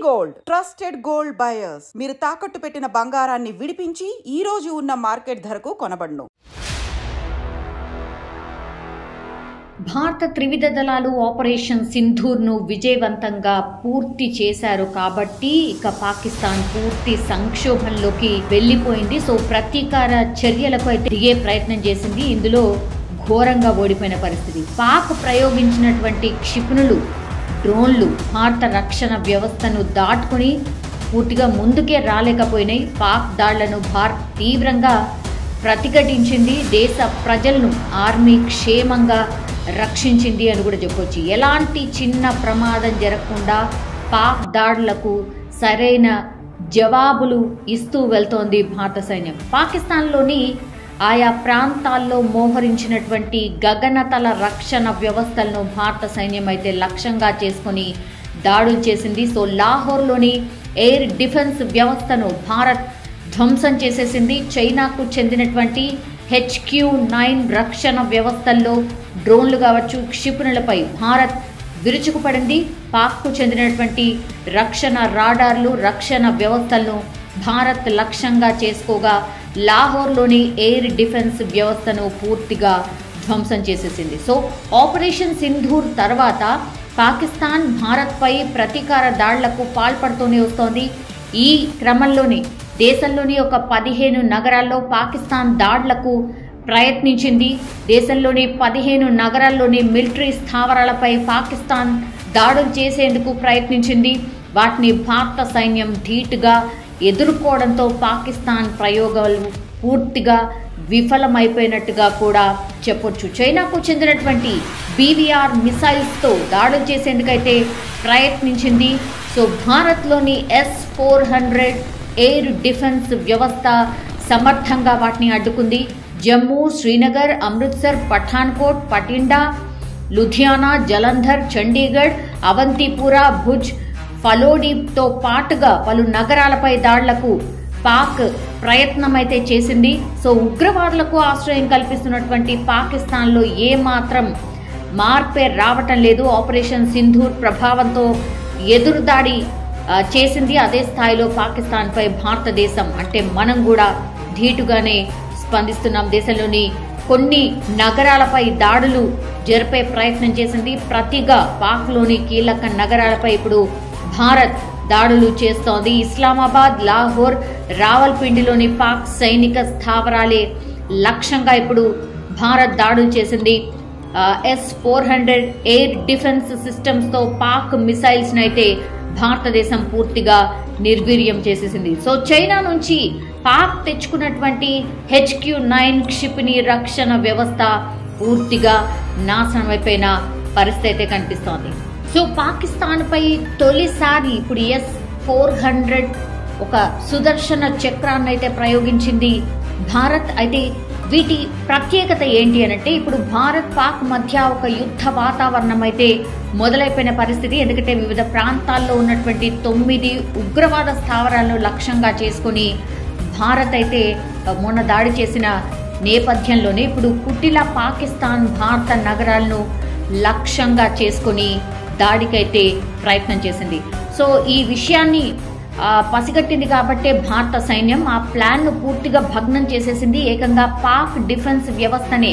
Gold trusted gold buyers మీరు తాకట్టు పెట్టిన బంగారాన్ని విడిపించి ఈ రోజు ఉన్న మార్కెట్ ధరకు కొనబడును. భారత త్రివిధ దళాలు ఆపరేషన్ సింధూర్ను విజయవంతంగా పూర్తి చేశారు కాబట్టి ఇక పాకిస్తాన్ పూర్తి సంక్షోభంలోకి వెళ్లిపోయింది. సో ప్రతీకార చర్యలకు అయితే దిగే ప్రయత్నం చేసింది. ఇందులో ఘోరంగా ఓడిపోయిన పరిస్థితి. పాక్ ప్రయోగించినటువంటి క్షిపణులు, డ్రోన్లు భారత రక్షణ వ్యవస్థను దాటుకుని పూర్తిగా ముందుకే రాలేకపోయినాయి. పాక్ దాళ్లను భారత్ తీవ్రంగా ప్రతిఘటించింది. దేశ ప్రజలను ఆర్మీ క్షేమంగా రక్షించింది అని కూడా చెప్పొచ్చు. ఎలాంటి చిన్న ప్రమాదం జరగకుండా పాక్ దాడులకు సరైన జవాబులు ఇస్తూ వెళ్తోంది భారత సైన్యం. పాకిస్తాన్లోని ఆయా ప్రాంతాల్లో మోహరించినటువంటి గగనతల రక్షణ వ్యవస్థలను భారత సైన్యం అయితే లక్ష్యంగా చేసుకుని దాడులు చేసింది. సో లాహోర్లోని ఎయిర్ డిఫెన్స్ వ్యవస్థను భారత్ ధ్వంసం చేసేసింది. చైనాకు చెందినటువంటి HQ-9 రక్షణ వ్యవస్థల్లో డ్రోన్లు కావచ్చు, క్షిపణులపై భారత్ విరుచుకుపడింది. పాక్కు చెందినటువంటి రక్షణ రాడార్లు, రక్షణ వ్యవస్థలను భారత్ లక్ష్యంగా చేసుకోగా లాహోర్లోని ఎయిర్ డిఫెన్స్ వ్యవస్థను పూర్తిగా ధ్వంసం చేసేసింది. సో ఆపరేషన్ సింధూర్ తర్వాత పాకిస్తాన్ భారత్పై ప్రతీకార దాడులకు పాల్పడుతూనే వస్తోంది. ఈ క్రమంలోనే దేశంలోని ఒక 15 నగరాల్లో పాకిస్తాన్ దాడులకు ప్రయత్నించింది. దేశంలోని 15 నగరాల్లోని మిలిటరీ స్థావరాలపై పాకిస్తాన్ దాడులు చేసేందుకు ప్రయత్నించింది. వాటిని భారత సైన్యం ధీటుగా ఎదుర్కోవడంతో పాకిస్తాన్ ప్రయోగాలు పూర్తిగా విఫలమైపోయినట్టుగా కూడా చెప్పొచ్చు. చైనాకు చెందినటువంటి BVR మిసైల్స్తో దాడులు చేసేందుకైతే ప్రయత్నించింది. సో భారత్లోని S-400 ఎయిర్ డిఫెన్స్ వ్యవస్థ సమర్థంగా వాటిని అడ్డుకుంది. జమ్మూ, శ్రీనగర్, అమృత్సర్, పఠాన్కోట్, పటిండా, లుధియానా, జలంధర్, చండీగఢ్, అవంతిపురా, భుజ్, ఫలోడీతో పాటుగా పలు నగరాలపై దాడులకు పాక్ ప్రయత్నం అయితే చేసింది. సో ఉగ్రవాదులకు ఆశ్రయం కల్పిస్తున్నటువంటి పాకిస్తాన్లో ఏమాత్రం మార్పే రావటం లేదు. ఆపరేషన్ సింధూర్ ప్రభావంతో ఎదురుదాడి చేసింది. అదే స్థాయిలో పాకిస్తాన్పై భారతదేశం అంటే మనం కూడా ధీటుగానే స్పందిస్తున్నాం. దేశంలోని కొన్ని నగరాలపై దాడులు జరిపే ప్రయత్నం చేసింది. ప్రతిగా పాక్లోని కీలక నగరాలపై ఇప్పుడు భారత్ దాడులు చేస్తోంది. ఇస్లామాబాద్, లాహోర్, రావల్పిండిలోని పాక్ సైనిక స్థావరాలే లక్ష్యంగా ఇప్పుడు భారత్ దాడులు చేసింది. S-400 ఎయిర్ డిఫెన్స్ సిస్టమ్స్తో పాక్ మిసైల్స్ను అయితే భారతదేశం పూర్తిగా నిర్వీర్యం చేసేసింది. సో చైనా నుంచి పాక్ తెచ్చుకున్నటువంటి HQ-9 క్షిపణి రక్షణ వ్యవస్థ పూర్తిగా నాశనం అయిపోయిన పరిస్థితి అయితే కనిపిస్తోంది. సో పాకిస్తాన్పై తొలిసారి ఇప్పుడు S-400 ఒక సుదర్శన చక్రాన్ని అయితే ప్రయోగించింది భారత్. అయితే వీటి ప్రత్యేకత ఏంటి అనంటే ఇప్పుడు భారత్ పాక్ మధ్య ఒక యుద్ధ వాతావరణం అయితే మొదలైపోయిన పరిస్థితి. ఎందుకంటే వివిధ ప్రాంతాల్లో ఉన్నటువంటి 9 ఉగ్రవాద స్థావరాలను లక్ష్యంగా చేసుకుని భారత్ అయితే మొన్న దాడి చేసిన నేపథ్యంలోనే ఇప్పుడు కుటిల పాకిస్తాన్ భారత నగరాలను లక్ష్యంగా చేసుకుని దాడికైతే ప్రయత్నం చేసింది. సో ఈ విషయాన్ని పసిగట్టింది కాబట్టే భారత సైన్యం ఆ ప్లాన్ను పూర్తిగా భగ్నం చేసేసింది. ఏకంగా పాక్ డిఫెన్స్ వ్యవస్థనే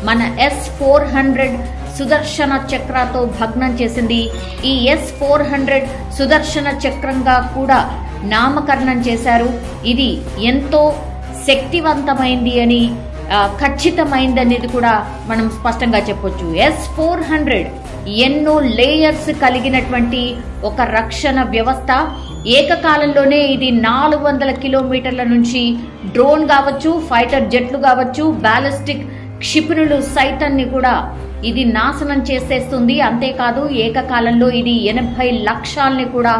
మన S-400 సుదర్శన చక్రతో భగ్నం చేసింది. ఈ S-400 సుదర్శన చక్రంగా కూడా నామకరణం చేశారు. ఇది ఎంతో శక్తివంతమైంది అని ఖచ్చితమైంది అనేది కూడా మనం స్పష్టంగా చెప్పొచ్చు. S-400 ఎన్నో లేయర్స్ కలిగినటువంటి ఒక రక్షణ వ్యవస్థ. ఏకకాలంలోనే ఇది 400 కిలోమీటర్ల నుంచి డ్రోన్ కావచ్చు, ఫైటర్ జెట్లు కావచ్చు, బ్యాలిస్టిక్ క్షిపణులు సైతాన్ని కూడా ఇది నాశనం చేసేస్తుంది. అంతేకాదు ఏకకాలంలో ఇది 80 లక్ష్యాల్ని కూడా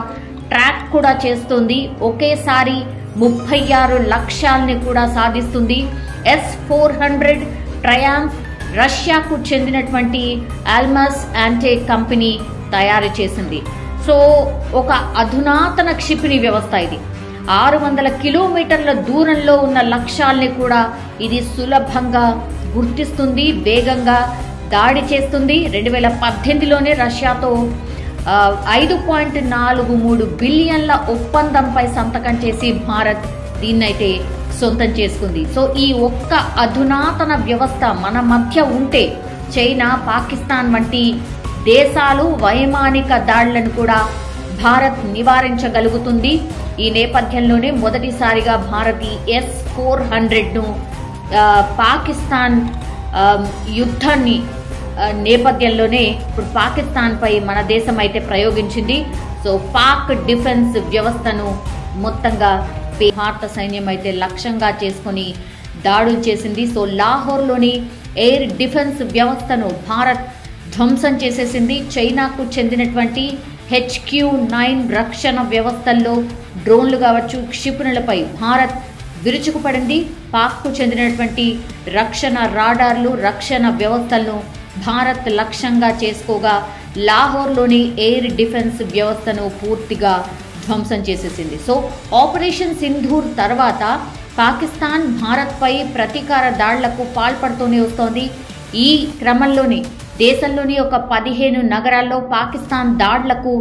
ట్రాక్ కూడా చేస్తుంది. ఒకేసారి 36 లక్ష్యాల్ని కూడా సాధిస్తుంది. S-400 ట్రయాంఫ్ రష్యాకు చెందినటువంటి ఆల్మాస్ యాంటే కంపెనీ తయారు చేసింది. సో ఒక అధునాతన క్షిపణి వ్యవస్థ ఇది. 600 కిలోమీటర్ల దూరంలో ఉన్న లక్ష్యాల్ని కూడా ఇది సులభంగా గుర్తిస్తుంది, వేగంగా దాడి చేస్తుంది. 2018లోనే రష్యాతో $5.43 బిలియన్ల ఒప్పందంపై సంతకం చేసి భారత్ దీన్నైతే సొంతం చేసుకుంది. సో ఈ ఒక్క అధునాతన వ్యవస్థ మన మధ్య ఉంటే చైనా, పాకిస్తాన్ వంటి దేశాలు వైమానిక దాడులను కూడా భారత్ నివారించగలుగుతుంది. ఈ నేపథ్యంలోనే మొదటిసారిగా భారత్ ఈ S-400ను పాకిస్తాన్ యుద్ధాన్ని నేపథ్యంలోనే ఇప్పుడు పాకిస్తాన్ పై మన దేశం అయితే ప్రయోగించింది. సో పాక్ డిఫెన్స్ వ్యవస్థను మొత్తంగా భారత సైన్యం అయితే లక్ష్యంగా చేసుకుని దాడులు చేసింది. సో లాహోర్లోని ఎయిర్ డిఫెన్స్ వ్యవస్థను భారత్ ధ్వంసం చేసేసింది. చైనాకు చెందినటువంటి HQ-9 రక్షణ వ్యవస్థల్లో డ్రోన్లు కావచ్చు, క్షిపణులపై భారత్ విరుచుకుపడింది. పాక్కు చెందినటువంటి రక్షణ రాడార్లు, రక్షణ వ్యవస్థలను భారత్ లక్ష్యంగా చేసుకోగా లాహోర్లోని ఎయిర్ డిఫెన్స్ వ్యవస్థను పూర్తిగా ధ్వంసం చేసేసింది. సో ఆపరేషన్ సింధూర్ తర్వాత పాకిస్తాన్ భారత్పై ప్రతీకార దాడులకు పాల్పడుతూనే వస్తోంది. ఈ క్రమంలోనే దేశంలోని ఒక 15 నగరాల్లో పాకిస్తాన్ దాడులకు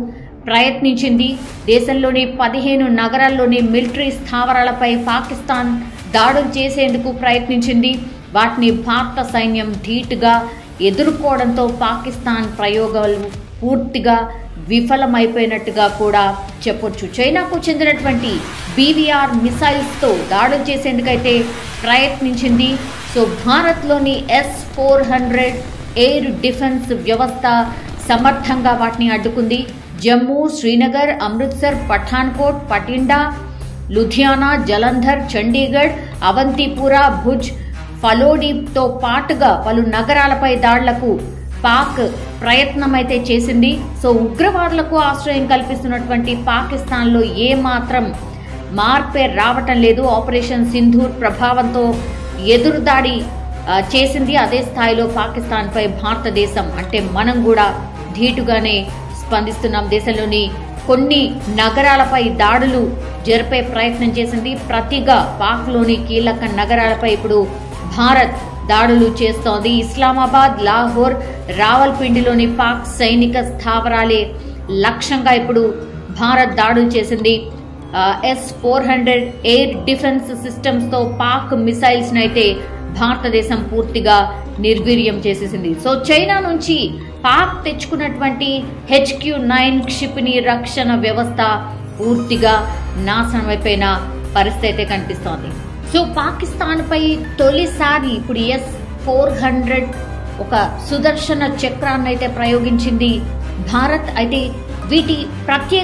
ప్రయత్నించింది. దేశంలోని 15 నగరాల్లోని మిలిటరీ స్థావరాలపై పాకిస్తాన్ దాడులు చేసేందుకు ప్రయత్నించింది. వాటిని భారత సైన్యం ధీటుగా ఎదుర్కోవడంతో పాకిస్తాన్ ప్రయోగాలు పూర్తిగా విఫలమైపోయినట్టుగా కూడా చెప్పొచ్చు. చైనాకు చెందినటువంటి BVR మిసైల్స్తో దాడులు చేసేందుకైతే ప్రయత్నించింది. సో భారత్లోని S-400 ఎయిర్ డిఫెన్స్ వ్యవస్థ సమర్థంగా వాటిని అడ్డుకుంది. జమ్మూ, శ్రీనగర్, అమృత్సర్, పఠాన్కోట్, పటిండా, లుధియానా, జలంధర్, చండీగఢ్, అవంతిపురా, భుజ్, ఫలోడీతో పాటుగా పలు నగరాలపై దాడులకు పాక్ ప్రయత్నం అయితే చేసింది. సో ఉగ్రవాదులకు ఆశ్రయం కల్పిస్తున్నటువంటి పాకిస్తాన్లో ఏమాత్రం మార్పే రావటం లేదు. ఆపరేషన్ సింధూర్ ప్రభావంతో ఎదురుదాడి చేసింది. అదే స్థాయిలో పాకిస్తాన్పై భారతదేశం అంటే మనం కూడా ధీటుగానే స్పందిస్తున్నాం. దేశంలోని కొన్ని నగరాలపై దాడులు జరిపే ప్రయత్నం చేసింది. ప్రతిగా పాక్లోని కీలక నగరాలపై ఇప్పుడు భారత్ దాడులు చేస్తోంది. ఇస్లామాబాద్, లాహోర్, రావల్పిండిలోని పాక్ సైనిక స్థావరాలే లక్ష్యంగా ఇప్పుడు భారత్ దాడులు చేసింది. S-400 ఎయిర్ డిఫెన్స్ సిస్టమ్స్తో పాక్ మిసైల్స్ను అయితే భారతదేశం పూర్తిగా నిర్వీర్యం చేసేసింది. సో చైనా నుంచి పాక్ తెచ్చుకున్నటువంటి HQ-9 క్షిపణి రక్షణ వ్యవస్థ పూర్తిగా నాశనం అయిపోయిన పరిస్థితి అయితే కనిపిస్తోంది. సో పాకిస్తాన్ పై తొలిసారి ఇప్పుడు S-400 ఒక సుదర్శన చక్రాన్ని అయితే ప్రయోగించింది భారత్. అయితే వీటి ప్రత్యేక